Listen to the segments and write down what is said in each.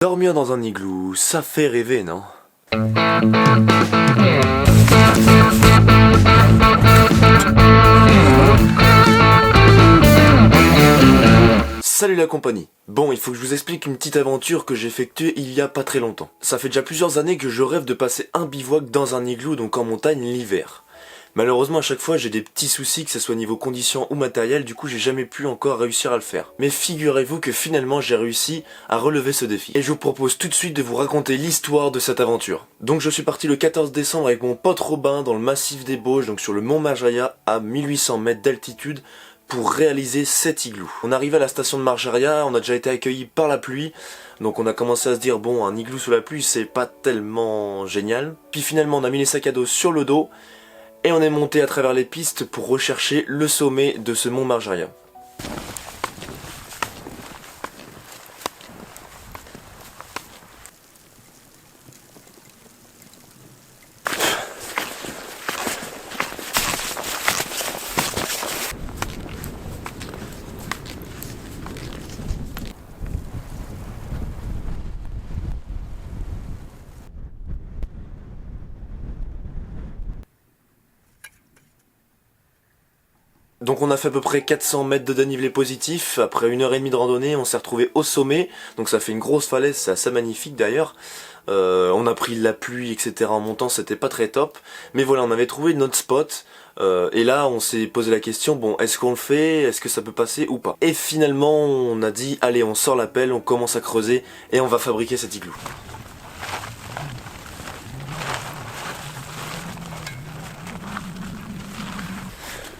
Dormir dans un igloo, ça fait rêver, non? Salut la compagnie. Bon, il faut que je vous explique une petite aventure que j'ai effectuée il y a pas très longtemps. Ça fait déjà plusieurs années que je rêve de passer un bivouac dans un igloo, donc en montagne l'hiver. Malheureusement à chaque fois j'ai des petits soucis, que ce soit niveau conditions ou matériel, du coup j'ai jamais pu encore réussir à le faire. Mais figurez-vous que finalement j'ai réussi à relever ce défi. Et je vous propose tout de suite de vous raconter l'histoire de cette aventure. Donc je suis parti le 14 décembre avec mon pote Robin dans le massif des Bauges, donc sur le mont Marjaria à 1800 mètres d'altitude, pour réaliser cet igloo. On arrive à la station de Marjaria, on a déjà été accueillis par la pluie, donc on a commencé à se dire bon, un igloo sous la pluie c'est pas tellement génial. Puis finalement on a mis les sacs à dos sur le dos et on est monté à travers les pistes pour rechercher le sommet de ce mont Marjaria. Donc on a fait à peu près 400 mètres de dénivelé positif. Après 1h30 de randonnée, on s'est retrouvé au sommet. Donc ça fait une grosse falaise, c'est assez magnifique d'ailleurs. On a pris de la pluie, etc. en montant, c'était pas très top. Mais voilà, on avait trouvé notre spot. Et là, on s'est posé la question, bon, est-ce qu'on le fait? Est-ce que ça peut passer ou pas? Et finalement, on a dit, allez, on sort la pelle, on commence à creuser et on va fabriquer cet igloo.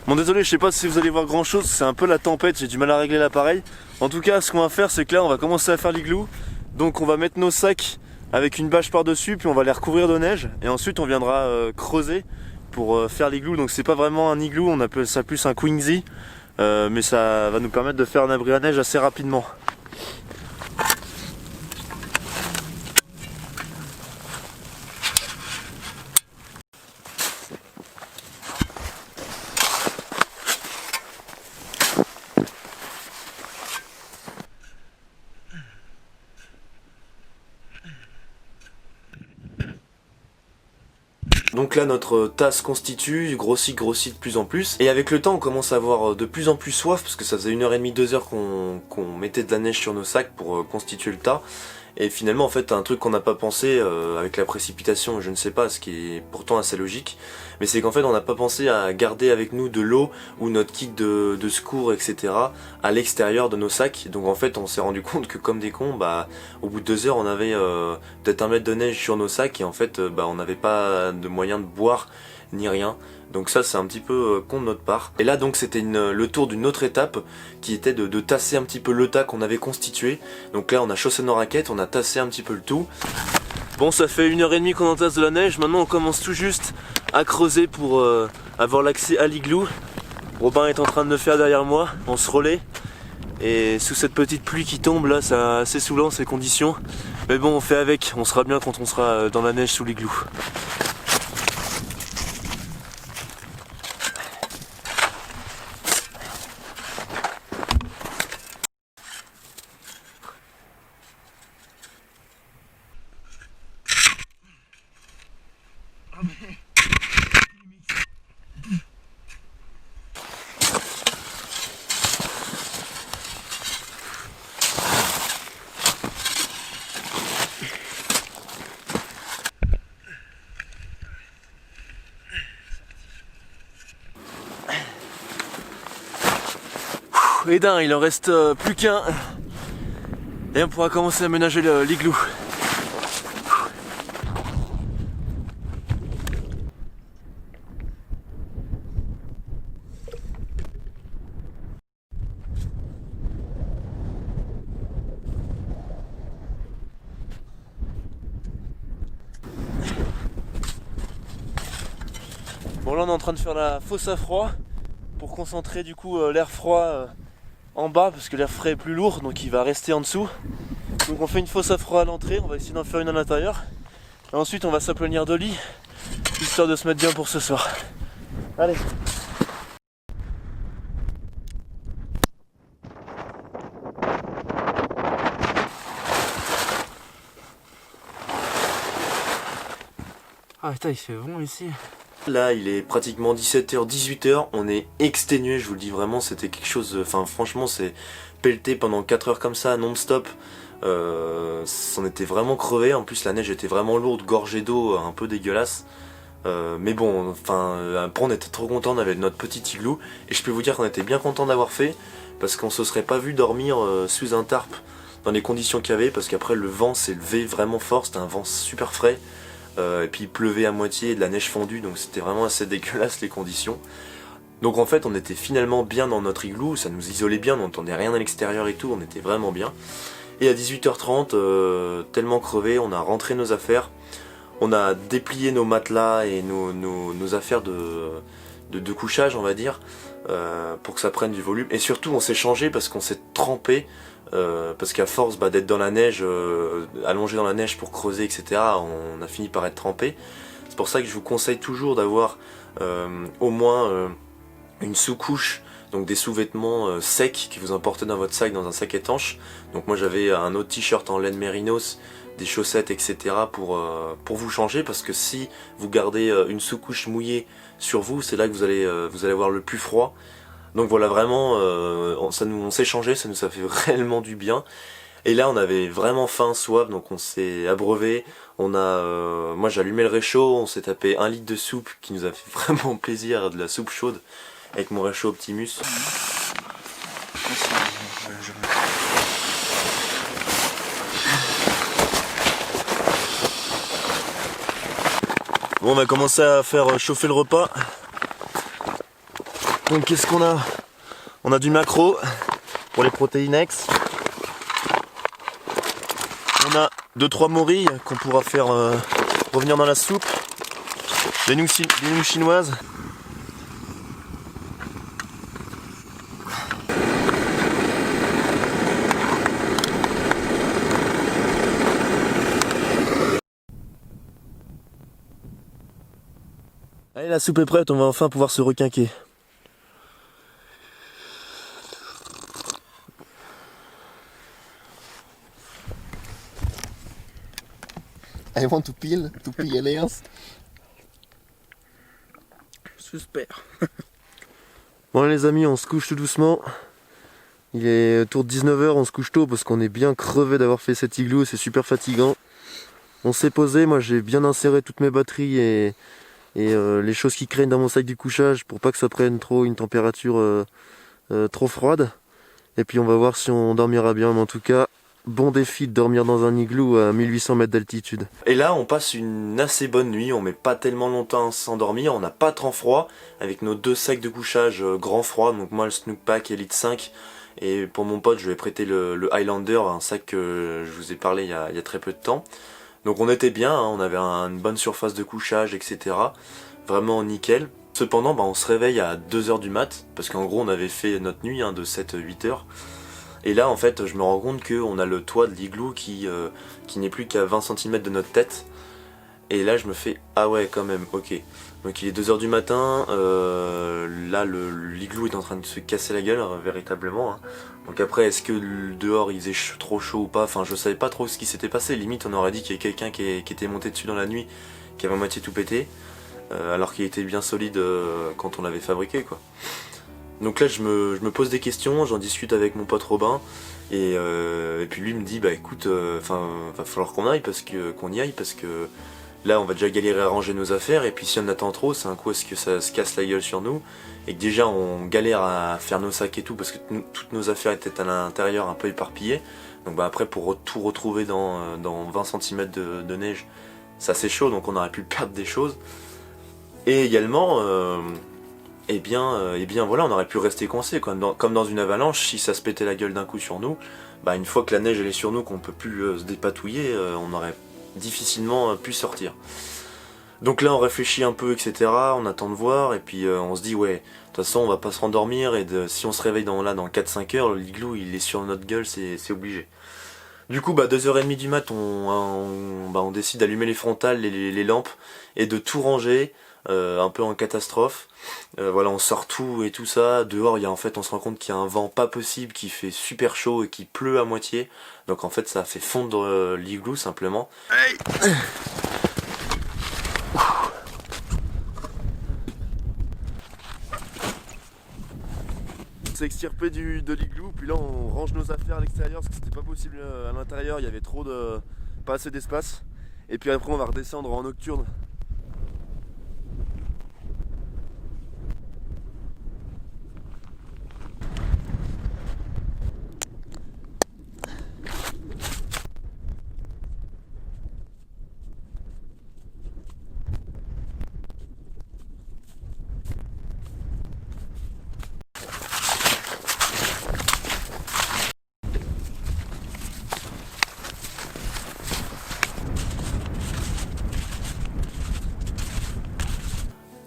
Bon désolé, je sais pas si vous allez voir grand chose, c'est un peu la tempête, j'ai du mal à régler l'appareil. En tout cas, ce qu'on va faire, c'est que là on va commencer à faire l'igloo. Donc on va mettre nos sacs avec une bâche par dessus, puis on va les recouvrir de neige. Et ensuite on viendra creuser pour faire l'igloo. Donc c'est pas vraiment un igloo, on appelle ça plus un quinzy. Mais ça va nous permettre de faire un abri à neige assez rapidement. Donc là notre tasse constitue, grossit de plus en plus. Et avec le temps on commence à avoir de plus en plus soif, parce que ça faisait 1h30, 2h qu'on mettait de la neige sur nos sacs pour constituer le tas. Et finalement en fait un truc qu'on n'a pas pensé avec la précipitation, je ne sais pas, ce qui est pourtant assez logique, mais c'est qu'en fait on n'a pas pensé à garder avec nous de l'eau ou notre kit de secours, etc. à l'extérieur de nos sacs. Donc en fait on s'est rendu compte que comme des cons, au bout de 2 heures on avait peut-être 1 mètre de neige sur nos sacs, et en fait on n'avait pas de moyen de boire ni rien. Donc ça c'est un petit peu con de notre part. Et là donc c'était le tour d'une autre étape qui était de tasser un petit peu le tas qu'on avait constitué. Donc là on a chaussé nos raquettes, on a tassé un petit peu le tout. Bon, ça fait 1h30 qu'on entasse de la neige, maintenant on commence tout juste à creuser pour avoir l'accès à l'igloo. Robin est en train de le faire derrière moi, on se relaie. Et sous cette petite pluie qui tombe là, c'est assez saoulant ces conditions. Mais bon, on fait avec, on sera bien quand on sera dans la neige sous l'igloo. Et d'un, il en reste plus qu'un. Et on pourra commencer à aménager l'igloo. Bon là on est en train de faire la fosse à froid pour concentrer du coup l'air froid en bas, parce que l'air frais est plus lourd, donc il va rester en dessous. Donc on fait une fosse à froid à l'entrée, on va essayer d'en faire une à l'intérieur. Et ensuite on va s'aplanir de lit, histoire de se mettre bien pour ce soir. Allez. Ah putain, il fait bon ici. Là il est pratiquement 17h, 18h, on est exténué, je vous le dis vraiment, c'était quelque chose, enfin franchement c'est pelleté pendant 4 heures comme ça, non-stop. On était vraiment crevé, en plus la neige était vraiment lourde, gorgée d'eau, un peu dégueulasse. Mais bon, enfin, après on était trop contents, on avait notre petit igloo, et je peux vous dire qu'on était bien content d'avoir fait, parce qu'on se serait pas vu dormir sous un tarp dans les conditions qu'il y avait, parce qu'après le vent s'est levé vraiment fort, c'était un vent super frais. Et puis il pleuvait à moitié, de la neige fondue, donc c'était vraiment assez dégueulasse les conditions. Donc en fait on était finalement bien dans notre igloo, ça nous isolait bien, on n'entendait rien à l'extérieur et tout, on était vraiment bien. Et à 18h30, tellement crevé, on a rentré nos affaires, on a déplié nos matelas et nos affaires de couchage on va dire, pour que ça prenne du volume. Et surtout on s'est changé parce qu'on s'est trempé. Parce qu'à force d'être dans la neige, allongé dans la neige pour creuser, etc., on a fini par être trempé. C'est pour ça que je vous conseille toujours d'avoir au moins une sous-couche, donc des sous-vêtements secs que vous emportez dans votre sac, dans un sac étanche. Donc moi j'avais un autre t-shirt en laine mérinos, des chaussettes, etc. pour vous changer, parce que si vous gardez une sous-couche mouillée sur vous, c'est là que vous allez avoir le plus froid. Donc voilà, vraiment, on s'est changé, ça nous a fait réellement du bien. Et là, on avait vraiment faim, soif, donc on s'est abreuvé. Moi, j'ai allumé le réchaud, on s'est tapé 1 litre de soupe qui nous a fait vraiment plaisir, de la soupe chaude avec mon réchaud Optimus. Bon, on va commencer à faire chauffer le repas. Donc qu'est-ce qu'on a? On a du maquereau pour les protéinex. On a 2-3 morilles qu'on pourra faire revenir dans la soupe. Des nouilles chinoises. Allez, la soupe est prête, on va enfin pouvoir se requinquer. I want to peel layers. Suspect. Bon les amis, on se couche tout doucement. Il est autour de 19h, on se couche tôt parce qu'on est bien crevé d'avoir fait cet igloo, c'est super fatigant. On s'est posé, moi j'ai bien inséré toutes mes batteries et les choses qui craignent dans mon sac du couchage pour pas que ça prenne trop une température trop froide. Et puis on va voir si on dormira bien, mais en tout cas, bon défi de dormir dans un igloo à 1800 mètres d'altitude. Et là on passe une assez bonne nuit, on met pas tellement longtemps sans dormir, on n'a pas trop froid, avec nos 2 sacs de couchage grand froid, donc moi le Snookpack Elite 5, et pour mon pote je lui ai prêté le Highlander, un sac que je vous ai parlé il y a très peu de temps. Donc on était bien, hein, on avait une bonne surface de couchage, etc. Vraiment nickel. Cependant on se réveille à 2h du mat, parce qu'en gros on avait fait notre nuit de 7-8 heures. Et là en fait je me rends compte qu'on a le toit de l'igloo qui n'est plus qu'à 20 cm de notre tête. Et là je me fais ah ouais quand même, ok. Donc il est 2h du matin, là l'igloo est en train de se casser la gueule véritablement. Hein. Donc après est-ce que dehors il faisait trop chaud ou pas, enfin je savais pas trop ce qui s'était passé, limite on aurait dit qu'il y avait quelqu'un qui était monté dessus dans la nuit, qui avait à moitié tout pété, alors qu'il était bien solide quand on l'avait fabriqué quoi. Donc là je me pose des questions, j'en discute avec mon pote Robin et puis lui me dit bah écoute, va falloir qu'on y aille parce que là on va déjà galérer à ranger nos affaires et puis si on attend trop c'est un coup est-ce que ça se casse la gueule sur nous et que déjà on galère à faire nos sacs et tout parce que toutes nos affaires étaient à l'intérieur un peu éparpillées. Donc bah après pour tout retrouver dans 20 cm de neige c'est assez chaud donc on aurait pu perdre des choses. Et également et bien voilà, on aurait pu rester coincé comme dans une avalanche. Si ça se pétait la gueule d'un coup sur nous, bah une fois que la neige elle est sur nous, qu'on peut plus se dépatouiller, on aurait difficilement pu sortir. Donc là on réfléchit un peu, etc. On attend de voir et puis on se dit ouais, de toute façon on va pas se rendormir et si on se réveille dans 4-5 heures, l'igloo il est sur notre gueule, c'est obligé. Du coup 2h30 du mat on décide d'allumer les frontales, les lampes et de tout ranger. Un peu en catastrophe. Voilà, on sort tout et tout ça. Dehors, on se rend compte qu'il y a un vent pas possible, qui fait super chaud et qui pleut à moitié. Donc en fait, ça a fait fondre l'igloo simplement. Hey. s'est extirpé de l'igloo, puis là on range nos affaires à l'extérieur parce que c'était pas possible à l'intérieur, il y avait pas assez d'espace. Et puis après on va redescendre en nocturne.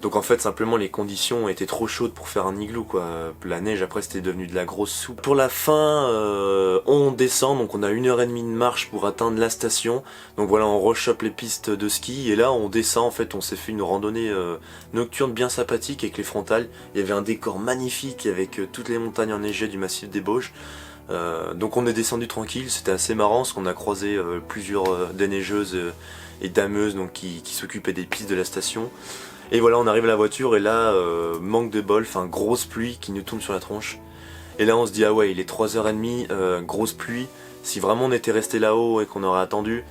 Donc en fait simplement les conditions étaient trop chaudes pour faire un igloo quoi. La neige après c'était devenu de la grosse soupe. Pour la fin on descend, donc on a 1h30 de marche pour atteindre la station. Donc voilà, on rechoppe les pistes de ski et là on descend, en fait on s'est fait une randonnée nocturne bien sympathique avec les frontales. Il y avait un décor magnifique avec toutes les montagnes enneigées du massif des Bauges. Donc on est descendu tranquille, c'était assez marrant parce qu'on a croisé plusieurs déneigeuses et dameuses donc, qui s'occupaient des pistes de la station. Et voilà, on arrive à la voiture et là, manque de bol, enfin grosse pluie qui nous tombe sur la tronche. Et là on se dit ah ouais, il est 3h30, grosse pluie, si vraiment on était resté là-haut et qu'on aurait attendu,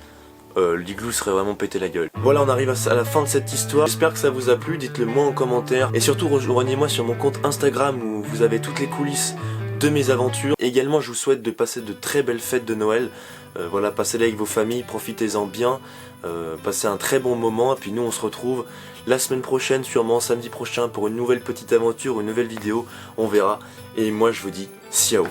l'igloo serait vraiment pété la gueule. Voilà, on arrive à la fin de cette histoire, j'espère que ça vous a plu, dites-le moi en commentaire. Et surtout rejoignez-moi sur mon compte Instagram où vous avez toutes les coulisses de mes aventures. Et également je vous souhaite de passer de très belles fêtes de Noël. Voilà, passez-les avec vos familles, profitez-en bien, passez un très bon moment. Et puis nous on se retrouve la semaine prochaine, sûrement samedi prochain, pour une nouvelle petite aventure, une nouvelle vidéo, on verra. Et moi je vous dis ciao.